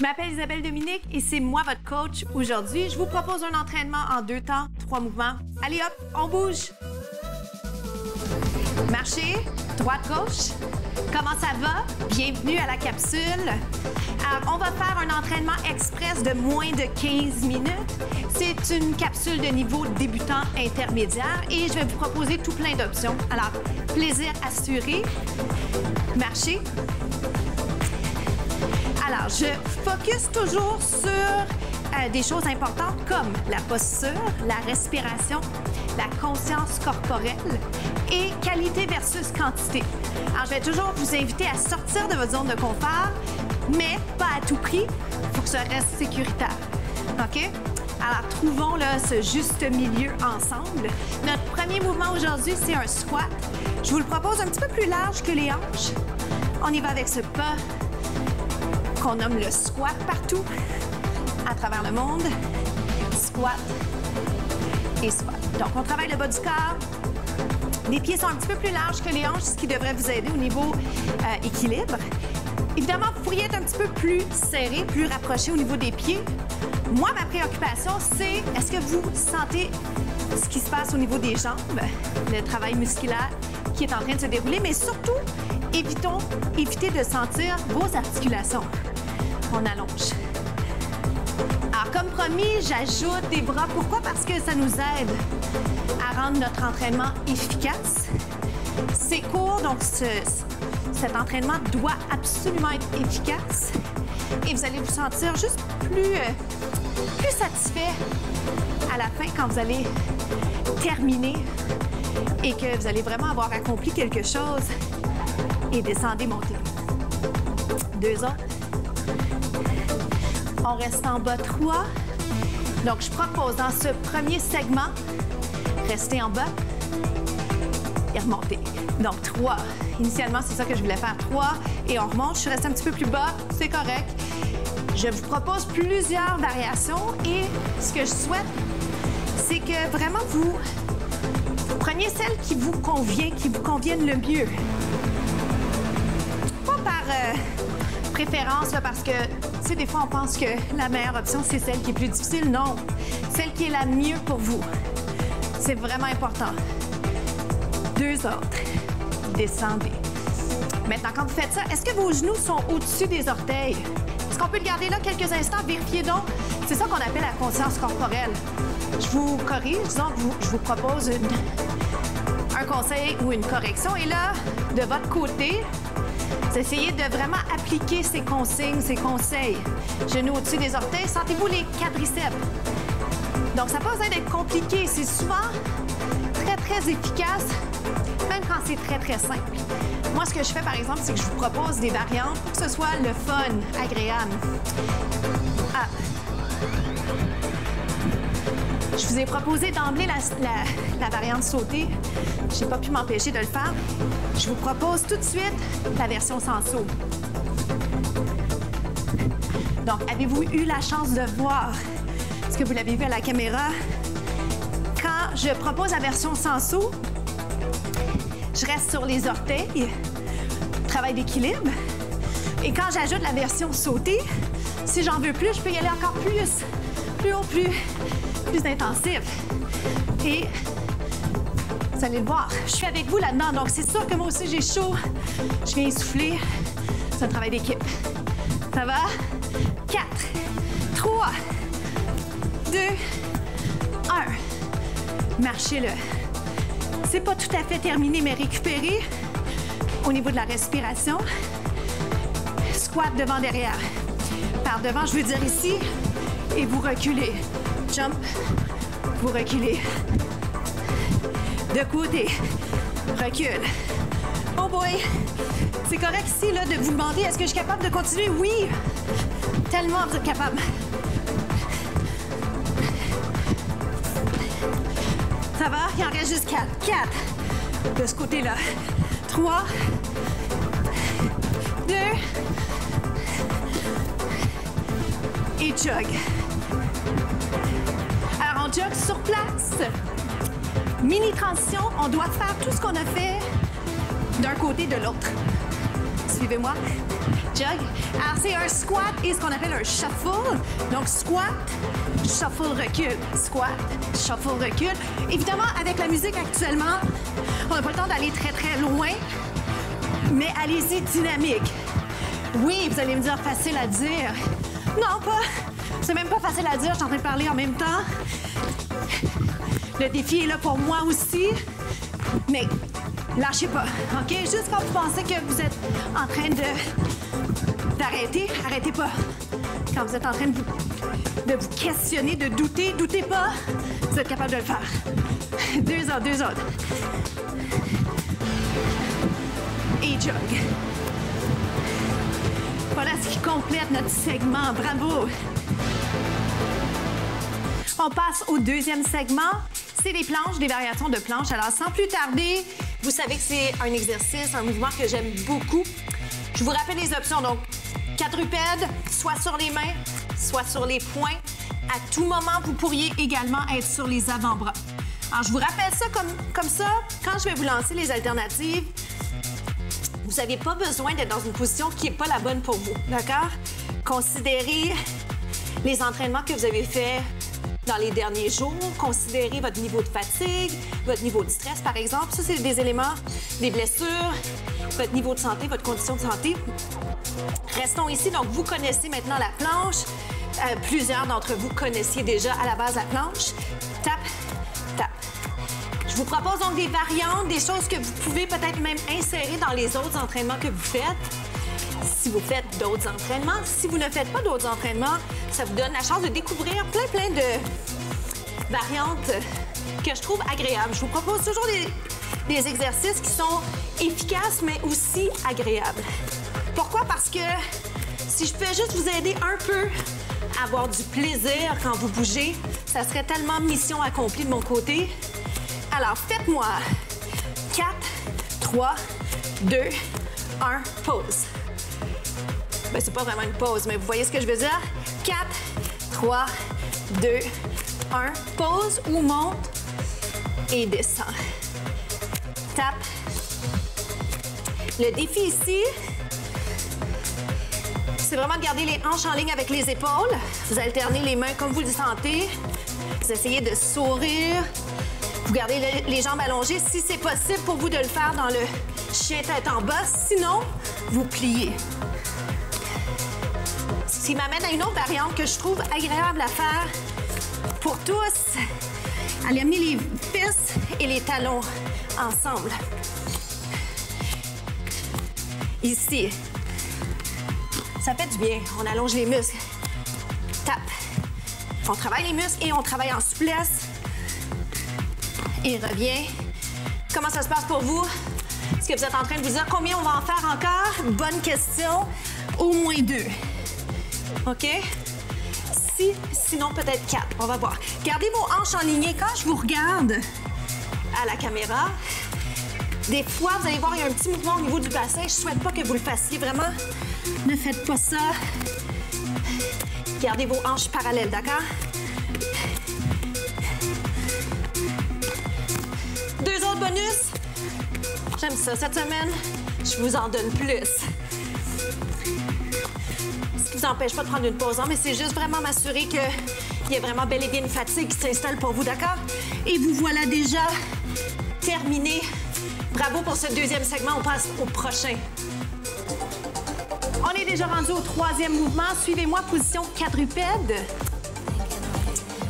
Je m'appelle Isabelle Dominique et c'est moi votre coach aujourd'hui. Je vous propose un entraînement en 2 temps, 3 mouvements. Allez hop, on bouge. Marchez, droite, gauche. Comment ça va? Bienvenue à la capsule. Alors, on va faire un entraînement express de moins de 15 minutes. C'est une capsule de niveau débutant intermédiaire et je vais vous proposer tout plein d'options. Alors, plaisir assuré. Marchez. Alors, je focus toujours sur des choses importantes comme la posture, la respiration, la conscience corporelle et qualité versus quantité. Alors, je vais toujours vous inviter à sortir de votre zone de confort, mais pas à tout prix. Il faut que ça reste sécuritaire. OK? Alors, trouvons là, ce juste milieu ensemble. Notre premier mouvement aujourd'hui, c'est un squat. Je vous le propose un petit peu plus large que les hanches. On y va avec ce pas qu'on nomme le squat partout, à travers le monde. Squat et squat. Donc, on travaille le bas du corps. Les pieds sont un petit peu plus larges que les hanches, ce qui devrait vous aider au niveau équilibre. Évidemment, vous pourriez être un petit peu plus serré, plus rapproché au niveau des pieds. Moi, ma préoccupation, c'est est-ce que vous sentez ce qui se passe au niveau des jambes, le travail musculaire qui est en train de se dérouler, mais surtout, évitez de sentir vos articulations. On allonge. Alors, comme promis, j'ajoute des bras. Pourquoi? Parce que ça nous aide à rendre notre entraînement efficace. C'est court, donc cet entraînement doit absolument être efficace. Et vous allez vous sentir juste plus satisfait à la fin quand vous allez terminer et que vous allez vraiment avoir accompli quelque chose. Et descendez, montez. 2 autres. On reste en bas 3. Donc, je propose dans ce premier segment, restez en bas et remontez. Donc, 3. Initialement, c'est ça que je voulais faire. 3 et on remonte. Je suis restée un petit peu plus bas. C'est correct. Je vous propose plusieurs variations et ce que je souhaite, c'est que vraiment vous preniez celle qui vous convient, qui vous convienne le mieux. Pas par préférence, là, parce que, tu sais, des fois, on pense que la meilleure option, c'est celle qui est plus difficile. Non, celle qui est la mieux pour vous. C'est vraiment important. 2 autres. Descendez. Maintenant, quand vous faites ça, est-ce que vos genoux sont au-dessus des orteils? Est-ce qu'on peut le garder là quelques instants? Vérifiez donc. C'est ça qu'on appelle la conscience corporelle. Je vous corrige, disons, je vous propose un conseil ou une correction. Et là, de votre côté, vous essayez de vraiment appliquer ces consignes, ces conseils. Genoux au-dessus des orteils. Sentez-vous les quadriceps. Donc, ça n'a pas besoin d'être compliqué. C'est souvent très, très efficace, même quand c'est très, très simple. Moi, ce que je fais, par exemple, c'est que je vous propose des variantes pour que ce soit le fun, agréable. Ah. Je vous ai proposé d'emblée la variante sautée. Je n'ai pas pu m'empêcher de le faire. Je vous propose tout de suite la version sans saut. Donc, avez-vous eu la chance de voir, est-ce que vous l'avez vu à la caméra? Quand je propose la version sans saut, je reste sur les orteils, travail d'équilibre. Et quand j'ajoute la version sautée, si j'en veux plus, je peux y aller encore plus haut, plus intensif. Et vous allez le voir, je suis avec vous là-dedans, donc c'est sûr que moi aussi j'ai chaud. Je viens essouffler. C'est un travail d'équipe. Ça va? 4, 3, 2, 1. Marchez-le. C'est pas tout à fait terminé, mais récupérez au niveau de la respiration. Squat devant, derrière. Par devant, je veux dire ici, et vous reculez. Jump, vous reculez. De côté, recule. Oh boy! C'est correct ici là, de vous demander, est-ce que je suis capable de continuer? Oui! Tellement vous êtes capable. Ça va? Il en reste juste 4. 4. De ce côté-là. 3. 2. Et jog. Alors, on jog sur place. Mini transition, on doit faire tout ce qu'on a fait d'un côté de l'autre. suivez-moi. Jog. Alors, c'est un squat et ce qu'on appelle un shuffle. Donc, squat, shuffle, recul. Squat, shuffle, recul. Évidemment, avec la musique actuellement, on n'a pas le temps d'aller très, très loin, mais allez-y dynamique. Oui, vous allez me dire facile à dire. Non, pas. C'est même pas facile à dire, je suis en train de parler en même temps. Le défi est là pour moi aussi, mais lâchez pas, OK? Juste quand vous pensez que vous êtes en train d'arrêter, arrêtez pas. Quand vous êtes en train de vous questionner, de douter, doutez pas, vous êtes capable de le faire. 2 autres, 2 autres. Et jog. Voilà ce qui complète notre segment. Bravo! On passe au deuxième segment. C'est des planches, des variations de planches. Alors, sans plus tarder, vous savez que c'est un exercice, un mouvement que j'aime beaucoup. Je vous rappelle les options. Donc, quadrupède, soit sur les mains, soit sur les poings. À tout moment, vous pourriez également être sur les avant-bras. Alors, je vous rappelle ça comme ça. Quand je vais vous lancer les alternatives, vous n'avez pas besoin d'être dans une position qui n'est pas la bonne pour vous, d'accord? Considérez les entraînements que vous avez faits dans les derniers jours. Considérez votre niveau de fatigue, votre niveau de stress, par exemple. Ça, c'est des éléments, des blessures, votre niveau de santé, votre condition de santé. Restons ici. Donc, vous connaissez maintenant la planche. Plusieurs d'entre vous connaissiez déjà à la base la planche. Tap, tap. Je vous propose donc des variantes, des choses que vous pouvez peut-être même insérer dans les autres entraînements que vous faites. Si vous faites d'autres entraînements, si vous ne faites pas d'autres entraînements, ça vous donne la chance de découvrir plein de variantes que je trouve agréables. Je vous propose toujours des exercices qui sont efficaces, mais aussi agréables. Pourquoi? Parce que si je pouvais juste vous aider un peu à avoir du plaisir quand vous bougez, ça serait tellement mission accomplie de mon côté. Alors, faites-moi 4, 3, 2, 1, pause. Ben, c'est pas vraiment une pause, mais vous voyez ce que je veux dire? 4, 3, 2, 1, pause ou monte et descend. Tape. Le défi ici, c'est vraiment de garder les hanches en ligne avec les épaules. Vous alternez les mains comme vous le sentez. Vous essayez de sourire. Vous gardez les jambes allongées si c'est possible pour vous de le faire dans le chien tête en bas. Sinon, vous pliez. Ce qui m'amène à une autre variante que je trouve agréable à faire pour tous. Allez amener les fesses et les talons ensemble. Ici. Ça fait du bien. On allonge les muscles. Tape. On travaille les muscles et on travaille en souplesse. Et revient. Comment ça se passe pour vous? Est-ce que vous êtes en train de vous dire combien on va en faire encore? Bonne question. Au moins 2. OK? Sinon peut-être 4. On va voir. Gardez vos hanches enlignées. Quand je vous regarde à la caméra, des fois, vous allez voir, il y a un petit mouvement au niveau du bassin. Je ne souhaite pas que vous le fassiez. Vraiment, ne faites pas ça. Gardez vos hanches parallèles, d'accord? 2 autres bonus. J'aime ça. Cette semaine, je vous en donne plus. Ce qui ne vous empêche pas de prendre une pause, hein, mais c'est juste vraiment m'assurer qu'il y a vraiment bel et bien une fatigue qui s'installe pour vous, d'accord? Et vous voilà déjà terminé. Bravo pour ce deuxième segment. On passe au prochain. On est déjà rendu au 3e mouvement. Suivez-moi, position quadrupède.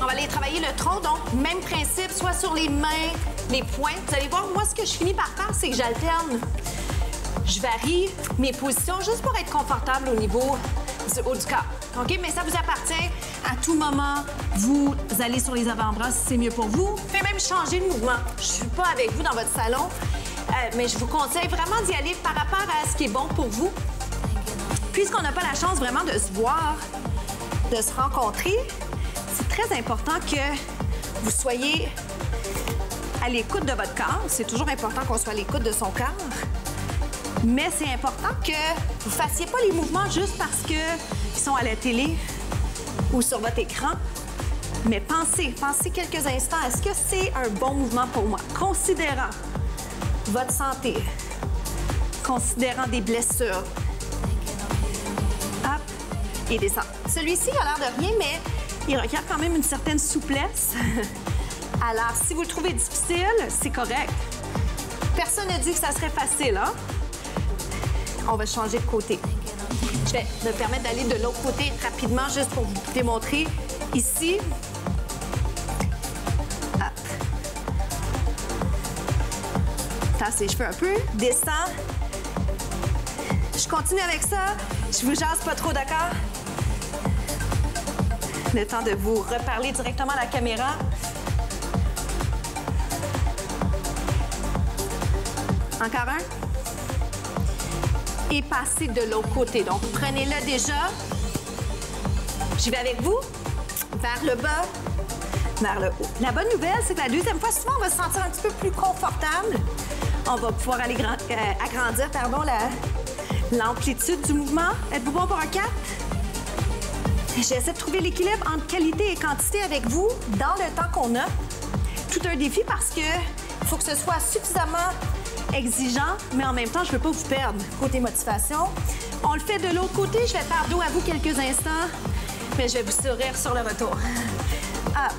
On va aller travailler le tronc, donc même principe, soit sur les mains, les poings. Vous allez voir, moi, ce que je finis par faire, c'est que j'alterne. Je varie mes positions juste pour être confortable au niveau du haut du corps. OK? Mais ça vous appartient. À tout moment, vous allez sur les avant-bras si c'est mieux pour vous. Vous pouvez même changer de mouvement. Je ne suis pas avec vous dans votre salon, mais je vous conseille vraiment d'y aller par rapport à ce qui est bon pour vous. Puisqu'on n'a pas la chance vraiment de se voir, de se rencontrer, c'est très important que vous soyez à l'écoute de votre corps. C'est toujours important qu'on soit à l'écoute de son corps. Mais c'est important que vous ne fassiez pas les mouvements juste parce qu'ils sont à la télé ou sur votre écran. Mais pensez quelques instants, est-ce que c'est un bon mouvement pour moi? Considérant votre santé, considérant des blessures, et descend. Celui-ci a l'air de rien, mais il requiert quand même une certaine souplesse. Alors, si vous le trouvez difficile, c'est correct. Personne n'a dit que ça serait facile, hein? On va changer de côté. Je vais me permettre d'aller de l'autre côté rapidement, juste pour vous démontrer. Ici. Hop. Tasse les cheveux un peu. Descends. Je continue avec ça. Je vous jase pas trop, d'accord? Le temps de vous reparler directement à la caméra. Encore un. Et passez de l'autre côté. Donc, prenez-le déjà. J'y vais avec vous. Vers le bas, vers le haut. La bonne nouvelle, c'est que la deuxième fois, souvent, on va se sentir un petit peu plus confortable. On va pouvoir aller agrandir l'amplitude du mouvement. Êtes-vous bon pour un 4? J'essaie de trouver l'équilibre entre qualité et quantité avec vous dans le temps qu'on a. Tout un défi parce que faut que ce soit suffisamment exigeant, mais en même temps, je ne veux pas vous perdre. Côté motivation, on le fait de l'autre côté. Je vais faire dos à vous quelques instants, mais je vais vous sourire sur le retour. Hop.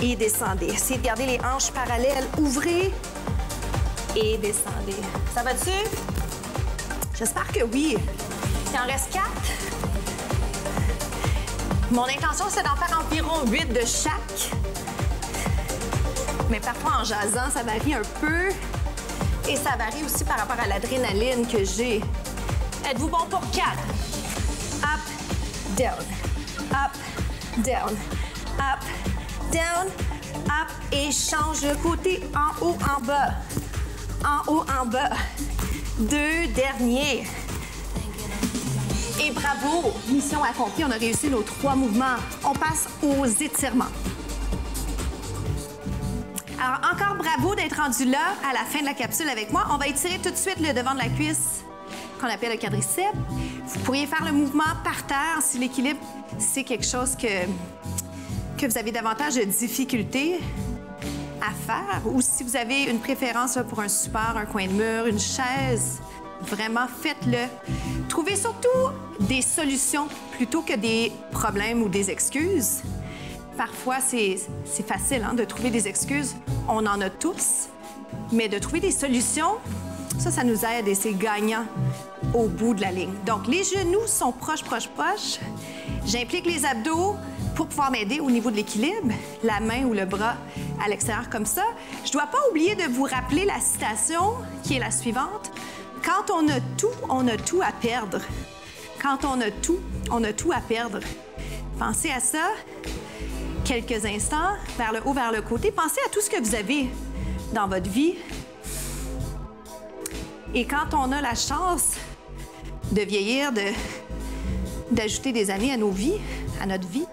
Et descendez. Essayez de garder les hanches parallèles. Ouvrez et descendez. Ça va dessus? J'espère que oui. Il en reste 4. Mon intention, c'est d'en faire environ 8 de chaque. Mais parfois, en jasant, ça varie un peu. Et ça varie aussi par rapport à l'adrénaline que j'ai. Êtes-vous bon pour 4? Up, down, up, down, up, down, up. Et change de côté, en haut, en bas. En haut, en bas. 2 derniers. Et bravo! Mission accomplie, on a réussi nos 3 mouvements. On passe aux étirements. Alors, encore bravo d'être rendu là à la fin de la capsule avec moi. On va étirer tout de suite le devant de la cuisse qu'on appelle le quadriceps. Vous pourriez faire le mouvement par terre si l'équilibre, c'est quelque chose que vous avez davantage de difficultés à faire ou si vous avez une préférence là, pour un support, un coin de mur, une chaise. Vraiment, faites-le. Trouvez surtout des solutions plutôt que des problèmes ou des excuses. Parfois, c'est facile hein, de trouver des excuses. On en a tous. Mais de trouver des solutions, ça nous aide et c'est gagnant au bout de la ligne. Donc, les genoux sont proches, proches, proches. J'implique les abdos pour pouvoir m'aider au niveau de l'équilibre. La main ou le bras à l'extérieur comme ça. Je ne dois pas oublier de vous rappeler la citation qui est la suivante. Quand on a tout à perdre. Quand on a tout à perdre. Pensez à ça. Quelques instants, vers le haut, vers le côté. Pensez à tout ce que vous avez dans votre vie. Et quand on a la chance de vieillir, d'ajouter des années à nos vies, à notre vie,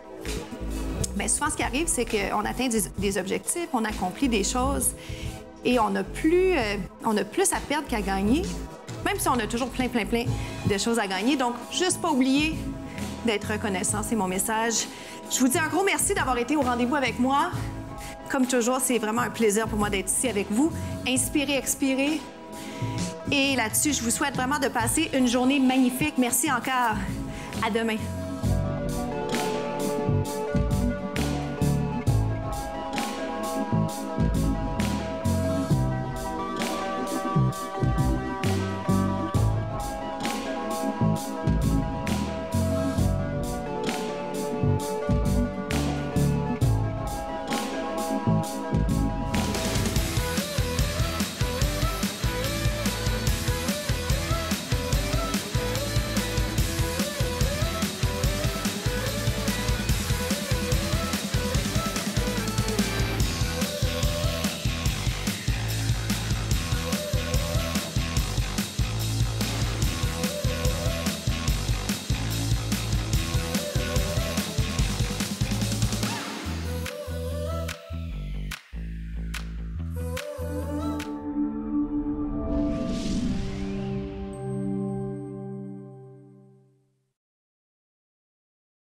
bien souvent, ce qui arrive, c'est qu'on atteint des objectifs, on accomplit des choses et on a plus à perdre qu'à gagner, même si on a toujours plein de choses à gagner. Donc, juste pas oublier d'être reconnaissant, c'est mon message. Je vous dis un gros merci d'avoir été au rendez-vous avec moi. Comme toujours, c'est vraiment un plaisir pour moi d'être ici avec vous. Inspirez, expirez. Et là-dessus, je vous souhaite vraiment de passer une journée magnifique. Merci encore. À demain.